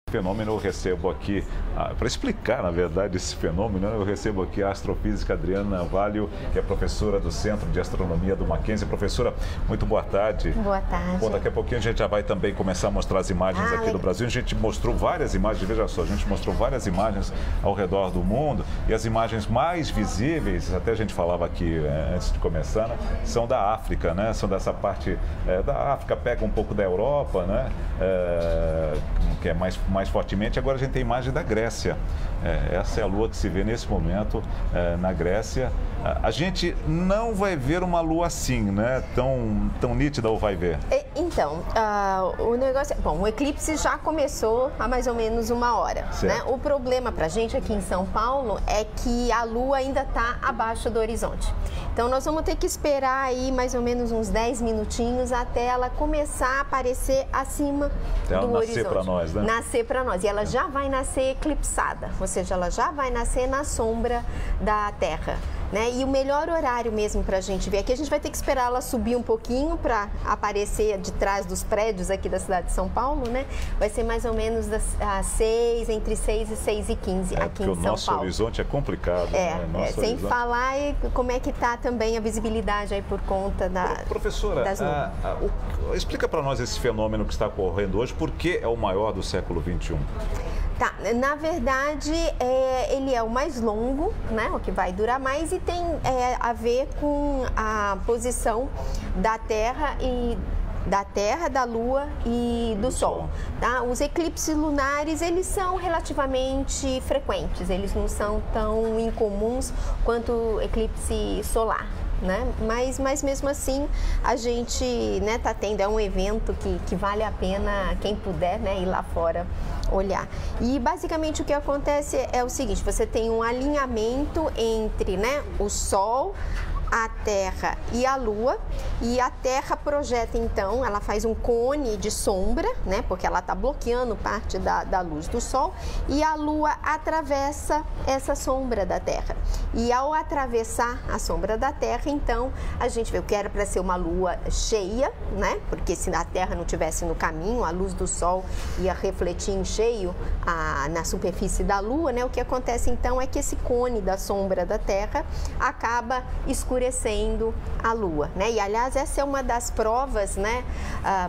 Fenômeno, eu recebo aqui, para explicar, na verdade, esse fenômeno, eu recebo aqui a astrofísica Adriana Navalho, que é professora do Centro de Astronomia do Mackenzie. Professora, muito boa tarde. Boa tarde. Bom, daqui a pouquinho a gente já vai também começar a mostrar as imagens aqui do Brasil. A gente mostrou várias imagens, veja só, a gente mostrou várias imagens ao redor do mundo e as imagens mais visíveis, até a gente falava aqui antes de começar, né, são da África, né? São dessa parte da África, pega um pouco da Europa, né? Que é mais fortemente. Agora a gente tem imagem da Grécia. Essa é a lua que se vê nesse momento na Grécia. A gente não vai ver uma lua assim, né? Tão nítida, ou vai ver? Então, o negócio... Bom, o eclipse já começou há mais ou menos 1 hora, né? O problema pra gente aqui em São Paulo é que a lua ainda está abaixo do horizonte. Então, nós vamos ter que esperar aí mais ou menos uns 10 minutinhos até ela começar a aparecer acima do horizonte. Nascer para nós, né? Nascer para nós. E ela já vai nascer eclipsada, ou seja, ela já vai nascer na sombra da Terra. Né? E o melhor horário mesmo para a gente ver aqui, a gente vai ter que esperar ela subir um pouquinho para aparecer de trás dos prédios aqui da cidade de São Paulo, né? Vai ser mais ou menos entre 6 e 6 e 15 aqui em São Paulo. Porque o nosso horizonte é complicado. Sem falar como é que está também a visibilidade aí por conta Professora, das nuvens. Explica para nós esse fenômeno que está ocorrendo hoje, por que é o maior do século XXI? Tá, na verdade, ele é o mais longo, né, o que vai durar mais, e tem a ver com a posição da Terra da Lua e do Sol. Tá? Os eclipses lunares, eles são relativamente frequentes, eles não são tão incomuns quanto o eclipse solar. Né? Mas mesmo assim a gente tá tendo, é um evento que vale a pena quem puder, né, ir lá fora olhar. E basicamente o que acontece é o seguinte: você tem um alinhamento entre, né, o Sol, a Terra e a Lua, e a Terra projeta, então, ela faz um cone de sombra, né, porque ela está bloqueando parte da luz do Sol, e a Lua atravessa essa sombra da Terra. E ao atravessar a sombra da Terra, então, a gente vê o que era para ser uma lua cheia, né, porque se a Terra não estivesse no caminho, a luz do Sol ia refletir em cheio na superfície da Lua, né, o que acontece, então, é que esse cone da sombra da Terra acaba escurecendo a Lua, né? E aliás, essa é uma das provas, né,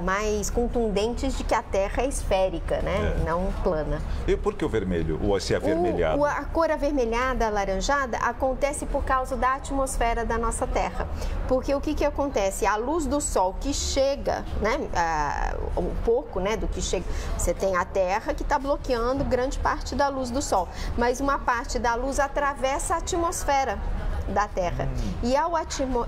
mais contundentes de que a Terra é esférica, né, não plana. E por que o vermelho, ou esse avermelhado? A cor avermelhada, alaranjada, acontece por causa da atmosfera da nossa Terra. Porque o que acontece? A luz do Sol que chega, né, um pouco, né, do que chega, você tem a Terra que está bloqueando grande parte da luz do Sol, mas uma parte da luz atravessa a atmosfera da Terra. E ao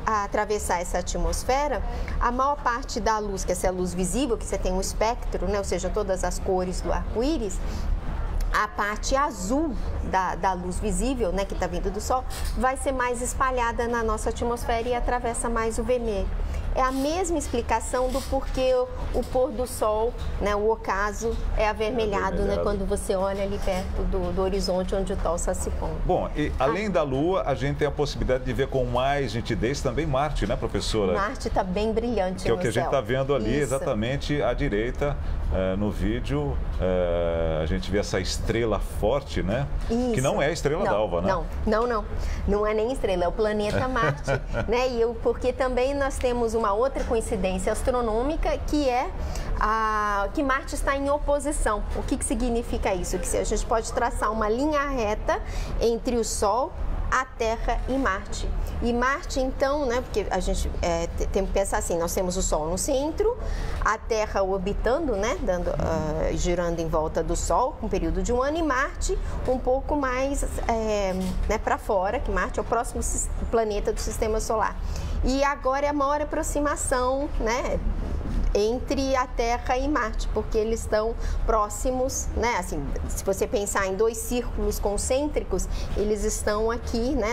atravessar essa atmosfera, a maior parte da luz, que é essa luz visível, que você tem um espectro, né, ou seja, todas as cores do arco-íris, a parte azul da luz visível, né, que está vindo do Sol, vai ser mais espalhada na nossa atmosfera e atravessa mais o vermelho. É a mesma explicação do porquê o pôr do Sol, né, o ocaso, é avermelhado, né, quando você olha ali perto do horizonte onde o Sol está se pondo. Bom, e além da Lua, a gente tem a possibilidade de ver com mais nitidez também Marte, né, professora? Marte está bem brilhante. Que é o que a gente está vendo ali, exatamente à direita, no vídeo. A gente vê essa estrela forte, né? Isso. Que não é a estrela d'alva, né? Não é nem estrela, é o planeta Marte, né? Porque também nós temos uma outra coincidência astronômica, que é que Marte está em oposição. O que significa isso? Que a gente pode traçar uma linha reta entre o Sol, a Terra e Marte. E Marte, então, né, porque a gente tem que pensar assim, nós temos o Sol no centro, a Terra orbitando, né, girando em volta do Sol, um período de 1 ano, e Marte um pouco mais né, para fora, que Marte é o próximo planeta do Sistema Solar. E agora é a maior aproximação, né, entre a Terra e Marte, porque eles estão próximos, né? Assim, se você pensar em 2 círculos concêntricos, eles estão aqui, né?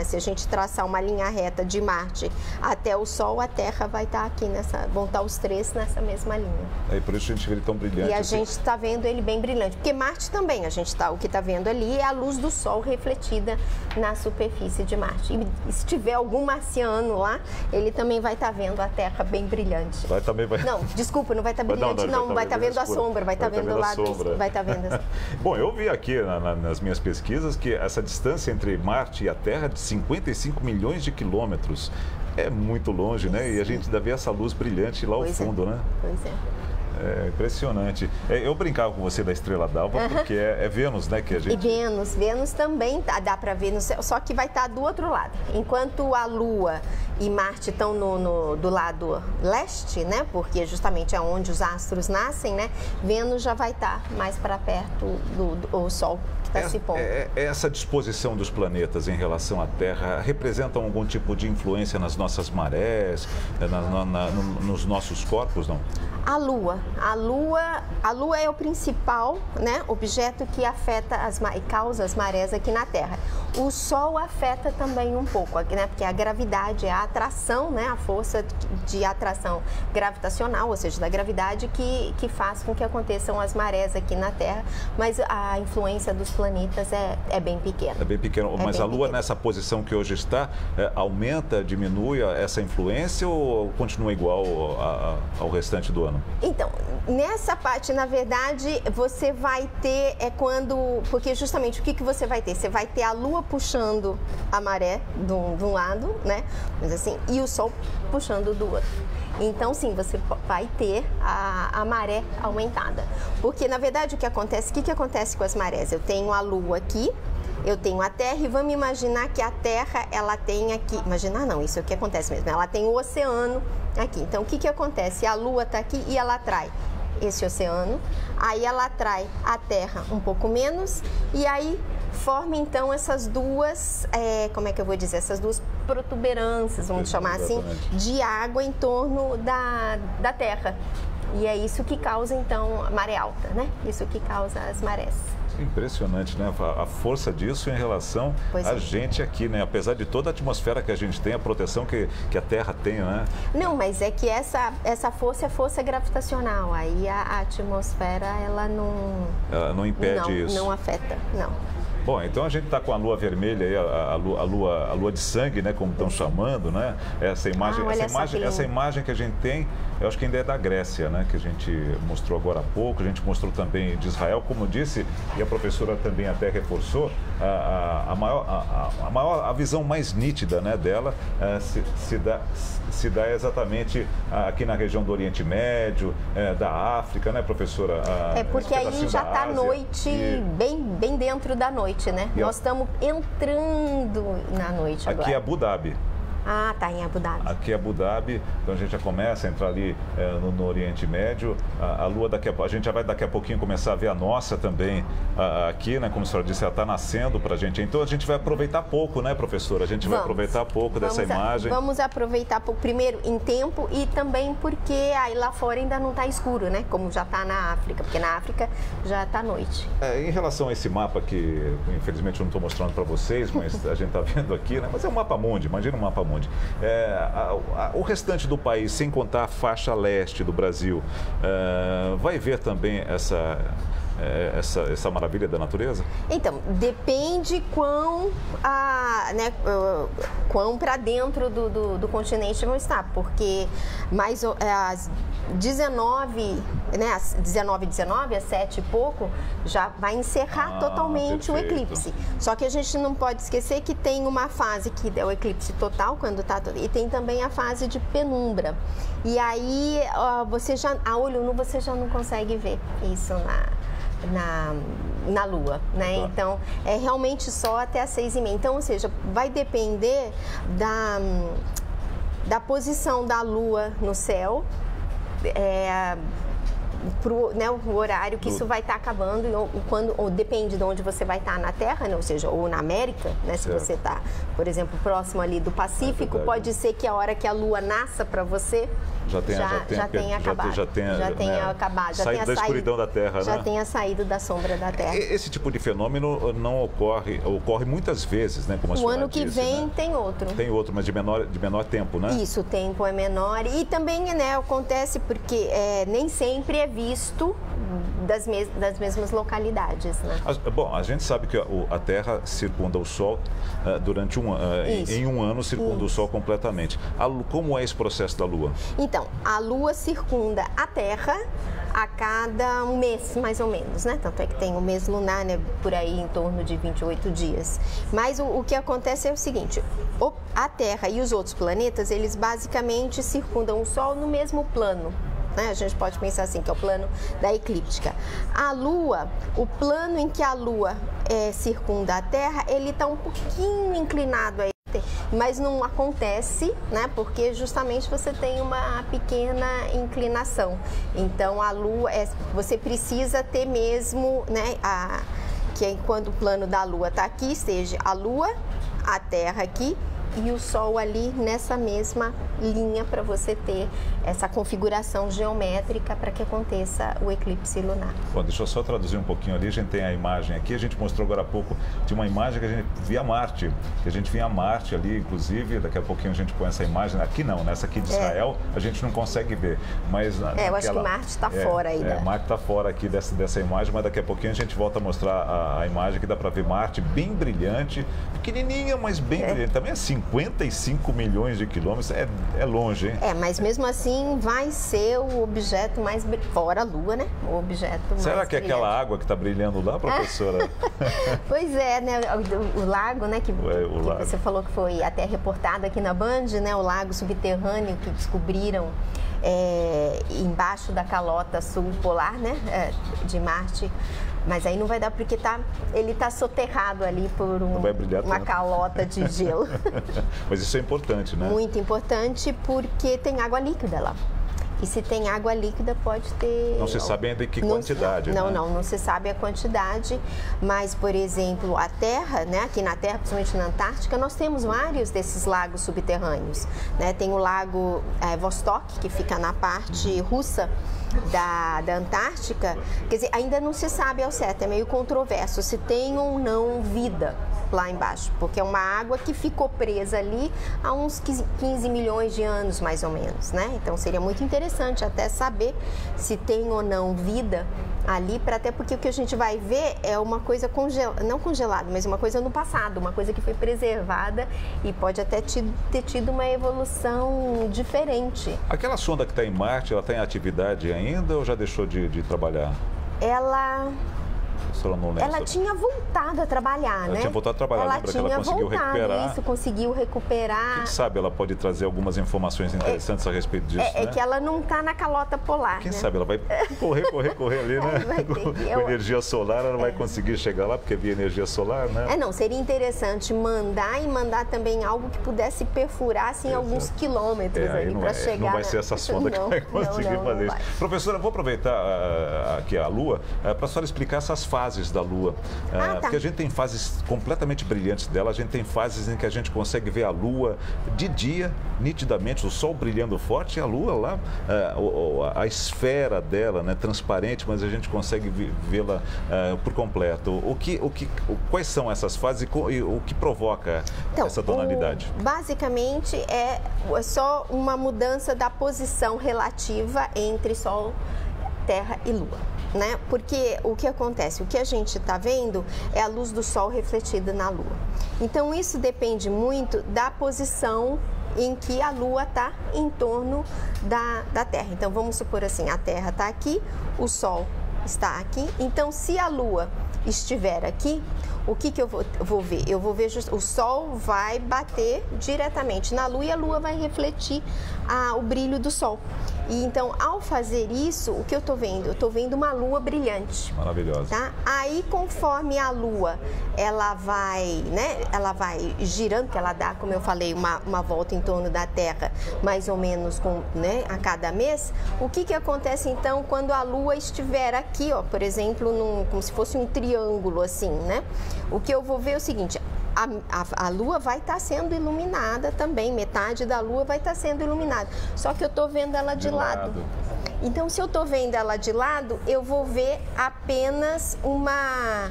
Se a gente traçar uma linha reta de Marte até o Sol, a Terra vai estar aqui vão estar os 3 nessa mesma linha. É por isso a gente vê ele tão brilhante. E a gente está vendo ele bem brilhante, porque Marte também, o que está vendo ali é a luz do Sol refletida na superfície de Marte. E se tiver algum marciano lá, ele também vai estar vendo a Terra bem brilhante. Também vai Não, desculpa, não vai estar brilhante, não. Vai estar vendo a sombra, vai estar vendo o lado. Vai estar vendo. Bom, eu vi aqui nas minhas pesquisas que essa distância entre Marte e a Terra é de 55 milhões de quilômetros. É muito longe, né? E a gente ainda vê essa luz brilhante lá ao fundo, né? Pois é. É impressionante. Eu brincava com você da estrela d'alva, porque é Vênus, né, que a gente... E Vênus também dá para ver no céu, só que vai estar do outro lado. Enquanto a Lua e Marte estão do lado leste, né, porque justamente é onde os astros nascem, né, Vênus já vai estar mais para perto do Sol que está se pondo. Essa disposição dos planetas em relação à Terra representam algum tipo de influência nas nossas marés, nos nossos corpos, não? A Lua é o principal, né, objeto que afeta e causa as marés aqui na Terra. O Sol afeta também um pouco, né, porque a gravidade é a atração, né, a força de atração gravitacional, ou seja, da gravidade que faz com que aconteçam as marés aqui na Terra, mas a influência dos planetas é bem pequena. É bem pequeno, mas a Lua nessa posição que hoje está, aumenta, diminui essa influência ou continua igual ao restante do ano? Então, nessa parte, na verdade, você vai ter, porque justamente o que você vai ter? Você vai ter a Lua puxando a maré de um lado, né? Mas assim, e o Sol puxando do outro. Então, sim, você vai ter a maré aumentada. Porque, na verdade, o que acontece com as marés? Eu tenho a Lua aqui, eu tenho a Terra e vamos imaginar que a Terra, ela tem aqui... Imaginar não, isso é o que acontece mesmo. Ela tem o oceano aqui. Então, o que acontece? A Lua está aqui e ela atrai esse oceano. Aí ela atrai a Terra um pouco menos e aí forma, então, essas duas... como é que eu vou dizer? Essas duas protuberâncias, vamos chamar assim, de água em torno da Terra. E é isso que causa, então, a maré alta, né? Isso que causa as marés. Impressionante, né? A força disso em relação a gente aqui, né? Apesar de toda a atmosfera que a gente tem, a proteção que a Terra tem, né? Não, mas é que essa força é força gravitacional. Aí a atmosfera, ela não impede isso. Não afeta, não. Bom, então a gente está com a lua vermelha, aí, a lua de sangue, né, como estão chamando, né? Essa imagem que a gente tem, eu acho que ainda é da Grécia, né? Que a gente mostrou agora há pouco, a gente mostrou também de Israel, como disse, e a professora também até reforçou, a visão mais nítida, né, dela se dá exatamente aqui na região do Oriente Médio, da África, né, professora? Porque aí já está noite, bem dentro da noite. Né? Nós estamos entrando na noite agora. Aqui é Abu Dhabi. Ah, tá em Abu Dhabi. Aqui é Abu Dhabi, então a gente já começa a entrar ali no Oriente Médio. A Lua a gente já vai daqui a pouquinho começar a ver a nossa também aqui, né? Como a senhora disse, ela está nascendo para a gente. Então a gente vai aproveitar pouco, né, professora? A gente vai aproveitar pouco dessa imagem. Vamos aproveitar pouco, primeiro em tempo e também porque aí lá fora ainda não está escuro, né? Como já está na África, porque na África já está noite. Em relação a esse mapa que, infelizmente, eu não estou mostrando para vocês, mas a gente está vendo aqui, né? Mas é um mapa mundi, imagina um mapa mundi. O restante do país, sem contar a faixa leste do Brasil, vai ver também essa maravilha da natureza? Então, depende quão para dentro do continente vão estar, porque às 19, às 7 e pouco, já vai encerrar totalmente o eclipse. Só que a gente não pode esquecer que tem uma fase que é o eclipse total, e tem também a fase de penumbra. E aí, a olho nu, você já não consegue ver isso na Lua, né? Tá. Então, é realmente só até as 6h30. Então, ou seja, vai depender da posição da Lua no céu, o horário que isso vai estar acabando, ou depende de onde você vai estar na Terra, né? Ou seja, ou na América, né? Se você está, por exemplo, próximo ali do Pacífico, pode ser que a hora que a Lua nasça para você já tenha acabado. Já tenha saído da escuridão da Terra, já tenha saído da sombra da Terra. Esse tipo de fenômeno não ocorre muitas vezes, né? Como a senhora disse, ano que vem, né? Tem outro. Tem outro, mas de menor tempo, né? Isso, o tempo é menor. E também, né, acontece porque nem sempre é visto das mesmas localidades, né? Bom, a gente sabe que a Terra circunda o Sol durante em um ano circunda o Sol completamente. Como é esse processo da Lua? Então, a Lua circunda a Terra a cada um mês, mais ou menos, né? Tanto é que tem o mês lunar, né? Por aí em torno de 28 dias. Mas o que acontece é o seguinte, a Terra e os outros planetas, eles basicamente circundam o Sol no mesmo plano. A gente pode pensar assim, que é o plano da eclíptica. A Lua, o plano em que a Lua circunda a Terra, ele está um pouquinho inclinado aí, mas não acontece, né? Porque justamente você tem uma pequena inclinação. Então a Lua, você precisa ter mesmo, né? Que quando o plano da Lua está aqui, esteja a Lua, a Terra aqui e o Sol ali nessa mesma linha para você ter essa configuração geométrica para que aconteça o eclipse lunar. Bom, deixa eu só traduzir um pouquinho ali, a gente tem a imagem aqui, a gente mostrou agora há pouco de uma imagem que a gente via Marte, ali, inclusive, daqui a pouquinho a gente põe essa imagem, aqui não, nessa aqui de Israel, a gente não consegue ver, mas... eu acho que Marte está fora aí. Marte está fora aqui dessa imagem, mas daqui a pouquinho a gente volta a mostrar a imagem que dá para ver Marte bem brilhante, pequenininha, mas bem brilhante, também é 55 milhões de quilômetros, é longe, hein? Mas mesmo assim vai ser o objeto mais... Fora a Lua, né? O objeto mais Será que é brilhante. aquela água que está brilhando lá, professora? Pois é, né? O lago, né? Que lago. Você falou que foi até reportado aqui na Band, né? O lago subterrâneo que descobriram embaixo da calota sul polar, né? De Marte. Mas aí não vai dar porque ele está soterrado ali por uma calota de gelo. Mas isso é importante, né? Muito importante porque tem água líquida lá. E se tem água líquida pode ter... Não se sabe ainda em que quantidade, né? Não se sabe a quantidade, mas, por exemplo, a Terra, né, aqui na Terra, principalmente na Antártica, nós temos vários desses lagos subterrâneos, né? Tem o lago Vostok, que fica na parte russa da Antártica, quer dizer, ainda não se sabe ao certo, é meio controverso se tem ou não vida lá embaixo, porque é uma água que ficou presa ali há uns 15 milhões de anos, mais ou menos, né? Então seria muito interessante até saber se tem ou não vida ali, até porque o que a gente vai ver é uma coisa não congelada, mas uma coisa no passado, uma coisa que foi preservada e pode até ter tido uma evolução diferente. Aquela sonda que está em Marte, ela está em atividade ainda ou já deixou de trabalhar? Ela tinha voltado a trabalhar, né? Ela tinha voltado a trabalhar, lembra que ela conseguiu recuperar? Isso, conseguiu recuperar. Quem sabe ela pode trazer algumas informações interessantes a respeito disso, né? É que ela não está na calota polar, Quem sabe ela vai correr ali, né? Com energia solar, ela vai conseguir chegar lá, porque via energia solar, né? Seria interessante mandar também algo que pudesse perfurar, assim, alguns quilômetros ali para chegar. Não vai ser essa sonda que vai conseguir fazer isso. Professora, vou aproveitar aqui a Lua para a senhora explicar essas fases da Lua, porque a gente tem fases completamente brilhantes dela, a gente tem fases em que a gente consegue ver a Lua de dia, nitidamente, o Sol brilhando forte e a Lua lá, a esfera dela, né, transparente, mas a gente consegue vê-la por completo. Quais são essas fases e o que provoca essa tonalidade? Basicamente é só uma mudança da posição relativa entre Sol, Terra e Lua, né? Porque o que acontece? O que a gente está vendo é a luz do Sol refletida na Lua. Então isso depende muito da posição em que a Lua está em torno da Terra. Então vamos supor assim, a Terra está aqui, o Sol está aqui. Então se a Lua estiver aqui, o que eu vou ver? Eu vou ver o Sol vai bater diretamente na Lua e a Lua vai refletir o brilho do Sol. E então, ao fazer isso, o que eu estou vendo? Eu estou vendo uma Lua brilhante. Maravilhosa. Tá? Aí, conforme a Lua, ela vai girando, que ela dá, como eu falei, uma volta em torno da Terra, mais ou menos a cada mês. O que acontece, então, quando a Lua estiver aqui, ó, por exemplo, como se fosse um triângulo, assim, né? O que eu vou ver é o seguinte... A Lua vai estar sendo iluminada também, metade da Lua vai estar sendo iluminada, só que eu estou vendo ela de lado. Então, se eu estou vendo ela de lado, eu vou ver apenas uma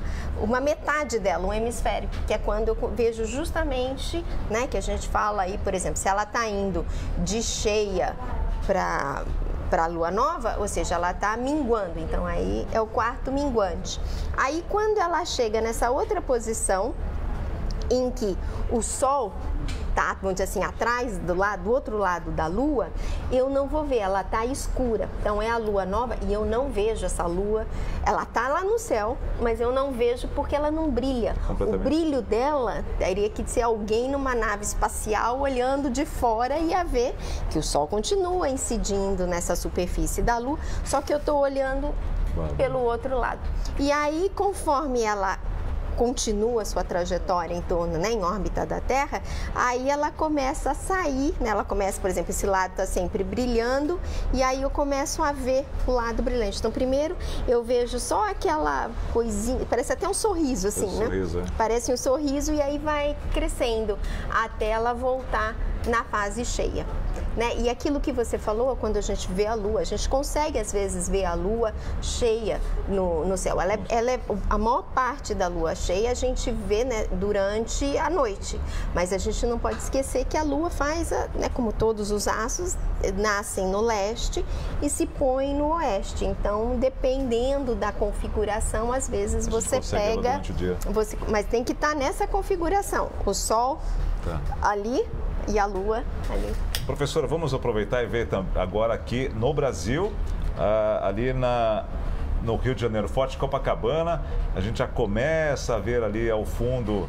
metade dela, um hemisfério, que é quando eu vejo justamente, né, que a gente fala aí, por exemplo, se ela está indo de cheia para para a lua nova, ou seja, ela está minguando, então aí é o quarto minguante. Aí quando ela chega nessa outra posição, em que o Sol tá, vamos dizer assim, atrás, do outro lado da Lua, eu não vou ver, ela tá escura. Então é a Lua nova e eu não vejo essa Lua. Ela tá lá no céu, mas eu não vejo porque ela não brilha. O brilho dela teria que ser alguém numa nave espacial olhando de fora e ia ver que o Sol continua incidindo nessa superfície da Lua, só que eu tô olhando pelo outro lado. E aí, conforme ela continua sua trajetória em torno, né, em órbita da Terra, aí ela começa a sair, né, ela começa, por exemplo, esse lado está sempre brilhando e aí eu começo a ver o lado brilhante. Então, primeiro eu vejo só aquela coisinha, parece até um sorriso, assim, né? Sorriso, é. Parece um sorriso e aí vai crescendo até ela voltar na fase cheia. Né? E aquilo que você falou, quando a gente vê a Lua, a gente consegue às vezes ver a Lua cheia no céu. A maior parte da Lua cheia a gente vê, né, durante a noite, mas a gente não pode esquecer que a Lua faz, né, como todos os astros, nascem no leste e se põem no oeste. Então, dependendo da configuração, às vezes você pega, mas tem que estar nessa configuração. O Sol ali e a Lua ali. Professora, vamos aproveitar e ver agora aqui no Brasil, ali no Rio de Janeiro, Forte Copacabana, a gente já começa a ver ali ao fundo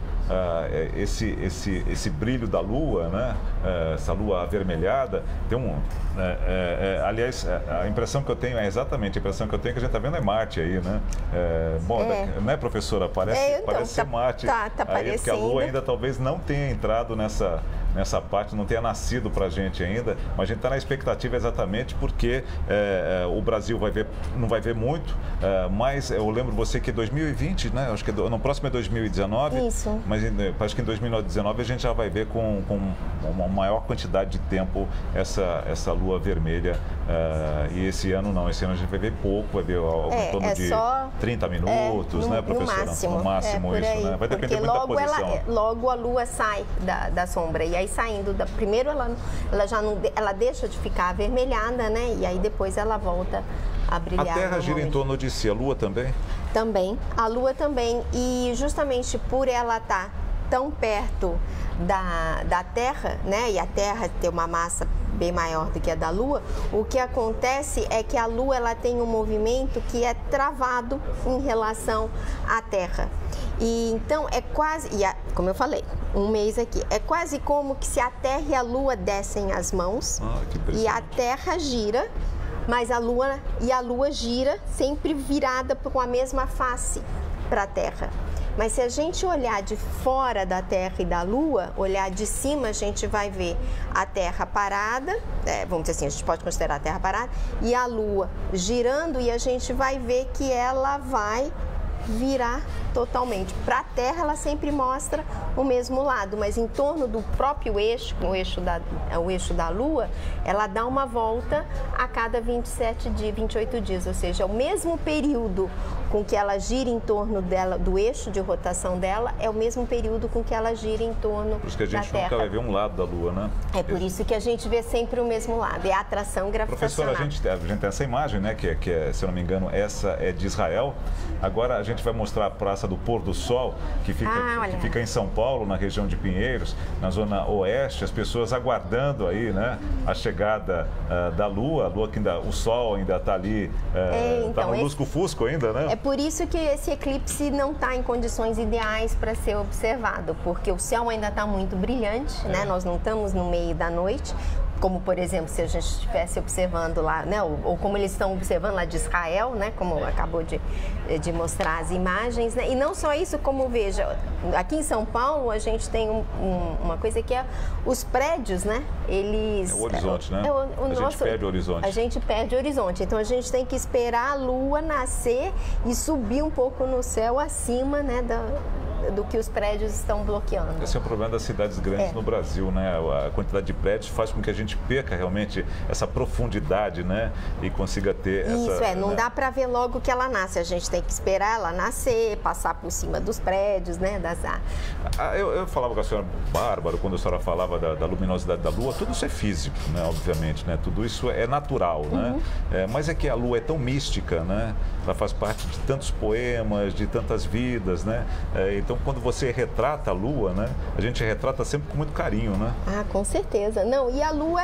esse brilho da Lua, né? Essa lua avermelhada. Tem aliás, a impressão que eu tenho é exatamente a impressão que eu tenho que a gente está vendo é Marte aí, né? Né, professora? Parece ser Marte. Tá aí, porque a Lua ainda talvez não tenha entrado nessa parte, não tenha nascido para a gente ainda, mas a gente está na expectativa exatamente porque o Brasil não vai ver muito, mas eu lembro você que 2020, né? Acho que no próximo é 2019. Isso. Mas acho que em 2019 a gente já vai ver com uma maior quantidade de tempo essa lua vermelha. E esse ano não, esse ano a gente vai ver pouco, vai ver algo em torno de 30 minutos, né, professora? No máximo isso, aí, né? Vai depender muito da posição. Logo a lua sai da sombra, e aí saindo, primeiro ela já não, ela deixa de ficar avermelhada, né? E aí depois ela volta a brilhar. A Terra gira em torno de si, a Lua também? Também, a Lua também, e justamente por ela estar tão perto da Terra, né, e a Terra ter uma massa bem maior do que a da Lua, o que acontece é que a Lua ela tem um movimento que é travado em relação à Terra. E então é quase, como eu falei, um mês aqui, é quase como que se a Terra e a Lua dessem as mãos e a Terra gira, mas a Lua gira sempre virada com a mesma face para a Terra. Mas se a gente olhar de fora da Terra e da Lua, olhar de cima, a gente vai ver a Terra parada, vamos dizer assim, a gente pode considerar a Terra parada, e a Lua girando, e a gente vai ver que ela vai virar totalmente. Para a Terra, ela sempre mostra o mesmo lado, mas em torno do próprio eixo, o eixo da Lua, ela dá uma volta a cada 28 dias, ou seja, o mesmo período com que ela gira em torno dela, do eixo de rotação dela, é o mesmo período com que ela gira em torno da Terra. Por isso que a gente nunca vai ver um lado da Lua, né? É por isso que a gente vê sempre o mesmo lado, é a atração gravitacional. Professora, a gente tem essa imagem, né, que se eu não me engano, essa é de Israel. Agora a gente vai mostrar a Praça do Pôr do Sol, que fica em São Paulo, na região de Pinheiros, na zona oeste, as pessoas aguardando aí, né, a chegada da Lua, o Sol ainda está ali, está no lusco-fusco ainda, né? É por isso que esse eclipse não está em condições ideais para ser observado, porque o céu ainda está muito brilhante, né? Nós não estamos no meio da noite, como, por exemplo, se a gente estivesse observando lá, né? Ou como eles estão observando lá de Israel, né? Como acabou de mostrar as imagens, né? E não só isso, como veja, aqui em São Paulo a gente tem uma coisa que é os prédios, né? Eles... É o horizonte, né? A gente perde o horizonte. A gente perde o horizonte, então a gente tem que esperar a Lua nascer e subir um pouco no céu acima, né? do que os prédios estão bloqueando. Esse é o problema das cidades grandes no Brasil, né? A quantidade de prédios faz com que a gente perca realmente essa profundidade, né? E consiga ter essa... Não dá para ver logo que ela nasce, a gente tem que esperar ela nascer, passar por cima dos prédios, né? Eu falava com a senhora Bárbara, quando a senhora falava da luminosidade da Lua, tudo isso é físico, né? Obviamente, né? Tudo isso é natural, né? Mas é que a Lua é tão mística, né? Ela faz parte de tantos poemas, de tantas vidas, né? Então, quando você retrata a Lua, né? A gente retrata sempre com muito carinho, né? Ah, com certeza. Não, e a Lua,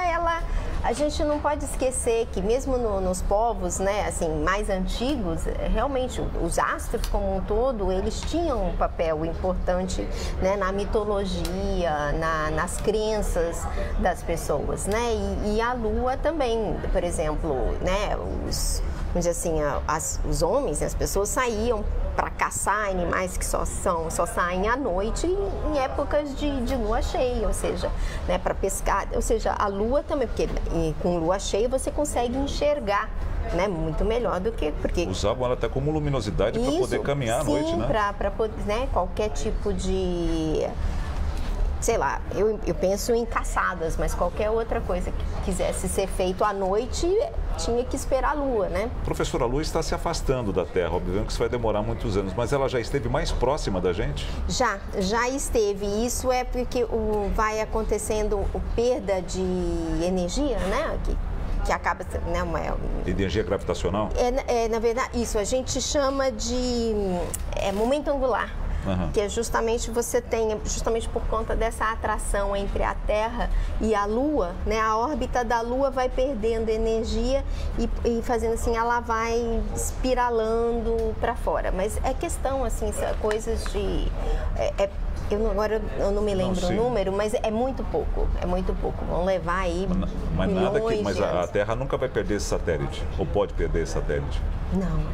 a gente não pode esquecer que mesmo nos povos, né, assim, mais antigos, realmente os astros como um todo, eles tinham um papel importante, né, na mitologia, nas crenças das pessoas, né? E a Lua também, por exemplo, né, vamos dizer assim, os homens, as pessoas saíam para caçar animais que só saem à noite em épocas de lua cheia, ou seja, né, para pescar, ou seja, a lua também, porque com lua cheia você consegue enxergar, né, muito melhor do que... Porque usavam ela até como luminosidade para poder caminhar à noite, né? Para poder, né, qualquer tipo de... Sei lá, eu penso em caçadas, mas qualquer outra coisa que quisesse ser feito à noite, tinha que esperar a Lua, né? Professora, a Lua está se afastando da Terra, obviamente que isso vai demorar muitos anos, mas ela já esteve mais próxima da gente? Já esteve. Isso é porque vai acontecendo perda de energia, né? Que acaba, né, energia gravitacional? Na verdade, isso a gente chama de momento angular. Que é justamente justamente por conta dessa atração entre a Terra e a Lua, né? A órbita da Lua vai perdendo energia e fazendo assim, ela vai espiralando para fora. Mas é questão, assim, coisas de... Agora eu não me lembro o número, mas é muito pouco, Vão levar aí Mas a Terra nunca vai perder esse satélite, ou pode perder esse satélite?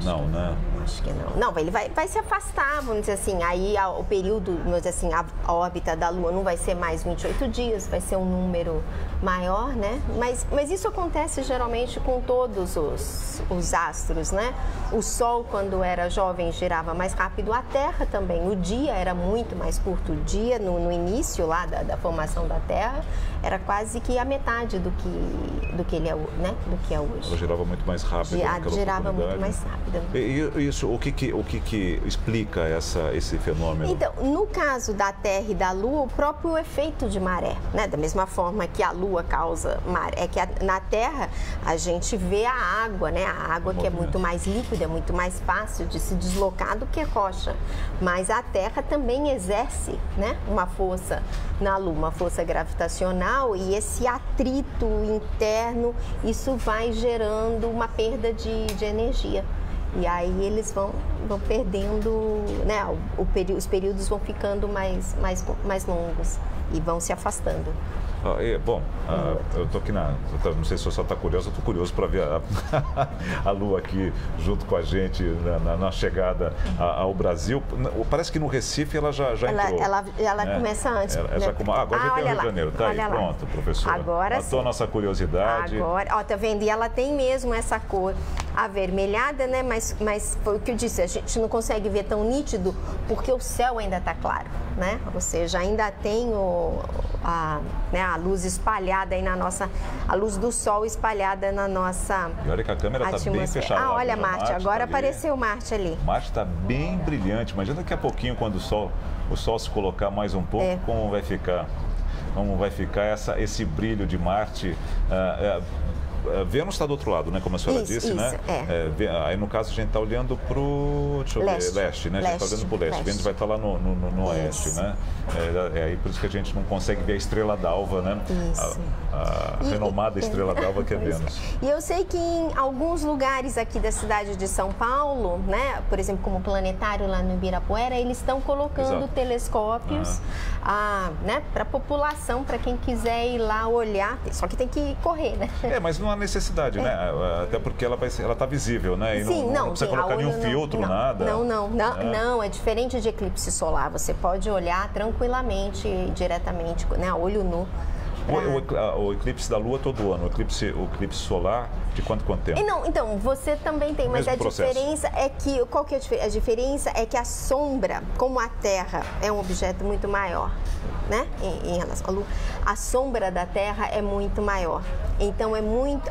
Não, né? Acho que não. Não, ele vai se afastar, vamos dizer assim, aí o período, vamos dizer assim, a órbita da Lua não vai ser mais 28 dias, vai ser um número maior, né? Mas isso acontece geralmente com todos os astros, né? O Sol, quando era jovem, girava mais rápido, a Terra também. O dia era muito mais curto. O dia, no início lá da formação da Terra, era quase que a metade do que ele é, né? Do que é hoje. Ela girava muito mais rápido. Girava muito mais rápido. E isso, o que explica esse fenômeno? Então, no caso da Terra e da Lua, o próprio efeito de maré, né? Da mesma forma que a Lua causa maré, que na Terra a gente vê a água, né? A água que é muito mais líquida, é muito mais fácil de se deslocar do que rocha. Mas a Terra também exerce, né, uma força na Lua, uma força gravitacional, e esse atrito interno, isso vai gerando uma perda de energia. E aí eles vão perdendo, né, os períodos vão ficando mais longos e vão se afastando. Eu estou aqui não sei se você está curioso, eu estou curioso para ver a Lua aqui junto com a gente na chegada ao Brasil. Parece que no Recife ela já entrou. Ela começa antes. Agora já tem o Rio de Janeiro. Tá aí, pronto, professor. Agora matou a nossa curiosidade. Agora, tá vendo? E ela tem mesmo essa cor avermelhada, né? Mas foi o que eu disse, a gente não consegue ver tão nítido porque o céu ainda está claro, né? Ou seja, ainda tem a luz espalhada aí a luz do sol espalhada na nossa... E olha que a câmera está bem fechada. Olha Marte, agora apareceu Marte ali. Marte está bem brilhante, imagina daqui a pouquinho quando o sol se colocar mais um pouco, como vai ficar esse brilho de Marte. Vênus está do outro lado, né? Como a senhora disse, né? Aí no caso a gente está olhando para o leste, né? A gente está olhando para o leste. Vênus vai estar lá no oeste, né? Aí por isso que a gente não consegue ver a estrela d'alva, né? A renomada estrela d'alva que é Vênus. E eu sei que em alguns lugares aqui da cidade de São Paulo, né? Por exemplo, como o planetário lá no Ibirapuera, eles estão colocando telescópios, né? Para a população, para quem quiser ir lá olhar. Só que tem que correr, né? Mas não há necessidade, né? Até porque ela está visível, né? E não precisa colocar nenhum filtro, nada. Não, é diferente de eclipse solar. Você pode olhar tranquilamente, diretamente, né? A olho nu, O eclipse da Lua todo ano, o eclipse solar de quanto tempo? Então, você também tem, mas a diferença é que, qual que é a diferença? É que a sombra, como a Terra é um objeto muito maior, né, em relação à Lua, a sombra da Terra é muito maior. Então,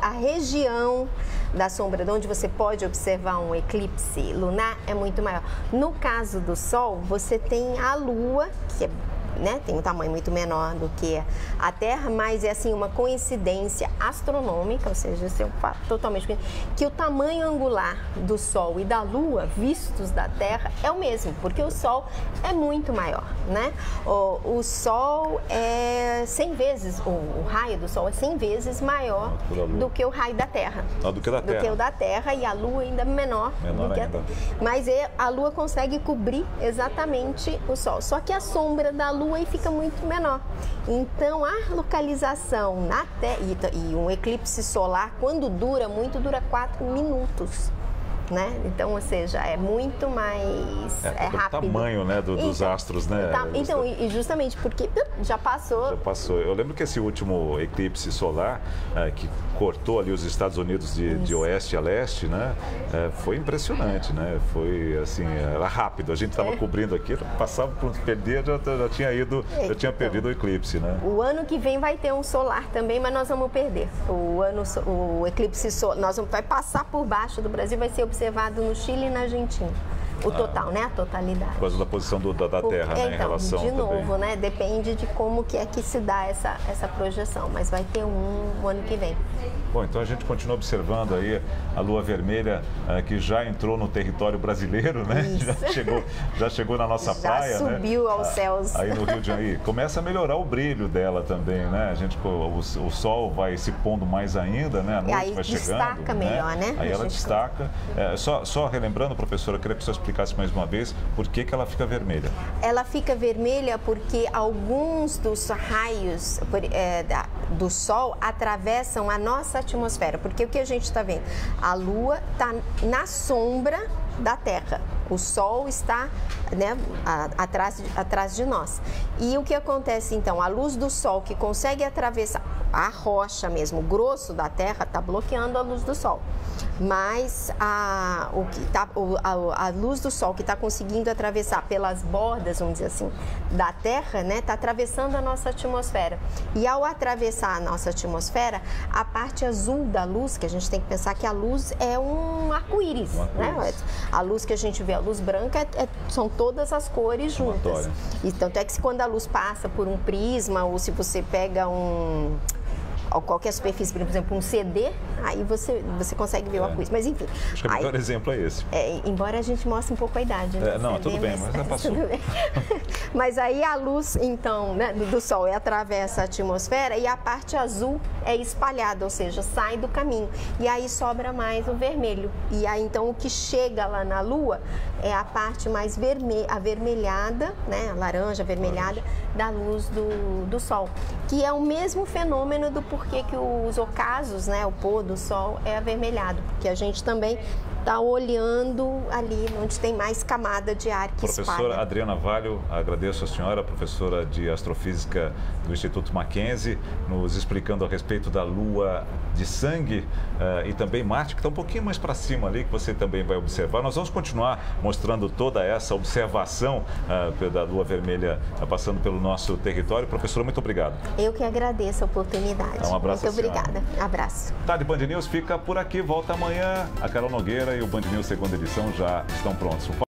a região da sombra de onde você pode observar um eclipse lunar é muito maior. No caso do Sol, você tem a Lua, que é, né, tem um tamanho muito menor do que a Terra, mas é assim uma coincidência astronômica, ou seja, isso é um fato totalmente que o tamanho angular do Sol e da Lua vistos da Terra é o mesmo, porque o Sol é muito maior, né? O Sol é 100 vezes, o raio do Sol é 100 vezes maior do que o raio da Terra. Do que da Terra. Do que o da Terra, e a Lua ainda menor do que a Terra. Mas a Lua consegue cobrir exatamente o Sol, só que a sombra da Lua aí fica muito menor. Então, a localização na Terra, e um eclipse solar, quando dura muito, dura 4 minutos. Né? Então, ou seja, é muito mais rápido. O tamanho, né, dos astros, né? Então, e justamente porque já passou. Já passou. Eu lembro que esse último eclipse solar, que cortou ali os Estados Unidos de oeste a leste, né? Foi impressionante, né? Foi assim, era rápido. A gente estava cobrindo aqui, passava por perder, já tinha perdido o eclipse, né? O ano que vem vai ter um solar também, mas nós vamos perder. O eclipse solar, vai passar por baixo do Brasil, vai ser observado no Chile e na Argentina. O total, né? A totalidade. Por causa da posição da Terra, né? Em relação de novo, também. né? Depende de como que se dá essa projeção, mas vai ter um ano que vem. Bom, então a gente continua observando aí a Lua Vermelha, que já entrou no território brasileiro, né? Já chegou na nossa praia, já subiu, né, aos céus. Aí no Rio de Janeiro. Começa a melhorar o brilho dela também, né? O sol vai se pondo mais ainda, né? A noite aí vai chegando. Destaca melhor, né? Aí ela destaca. Só relembrando, professora, eu queria que você explicasse mais uma vez por que ela fica vermelha. Ela fica vermelha porque alguns dos raios do Sol atravessam a nossa atmosfera. Porque o que a gente está vendo? A Lua está na sombra da Terra. O Sol está, né, atrás de nós. E o que acontece então? A luz do Sol que consegue atravessar a rocha mesmo, o grosso da Terra, está bloqueando a luz do Sol. Mas a luz do Sol que está conseguindo atravessar pelas bordas, vamos dizer assim, da Terra, né, está atravessando a nossa atmosfera. E ao atravessar a nossa atmosfera, a parte azul da luz, que a gente tem que pensar que a luz é um arco-íris, né? A luz que a gente vê, a luz branca, são todas as cores juntas. E tanto é que quando a luz passa por um prisma, ou se você pega qualquer superfície, por exemplo, um CD, aí você consegue ver o arco-íris. Mas enfim. Acho que o melhor exemplo é esse. Embora a gente mostre um pouco a idade, né? Não, tudo bem, mas já passou. Mas aí a luz, então, né, do Sol atravessa a atmosfera e a parte azul é espalhada, ou seja, sai do caminho. E aí sobra mais o vermelho. E aí, então, o que chega lá na Lua é a parte mais avermelhada, né, a laranja avermelhada da luz do Sol. Que é o mesmo fenômeno do porquê que os ocasos, né, o pôr do Sol é avermelhado. Porque a gente também está olhando ali onde tem mais camada de ar que espalha. Professora Adriana Valho, agradeço a senhora, professora de Astrofísica do Instituto Mackenzie, nos explicando a respeito da Lua de sangue e também Marte, que está um pouquinho mais para cima ali, que você também vai observar. Nós vamos continuar mostrando toda essa observação da Lua Vermelha passando pelo nosso território. Professora, muito obrigado. Eu que agradeço a oportunidade. Um abraço. Muito obrigada. Abraço. Tarde Band News fica por aqui, volta amanhã. A Carol Nogueira e o Band News segunda edição já estão prontos.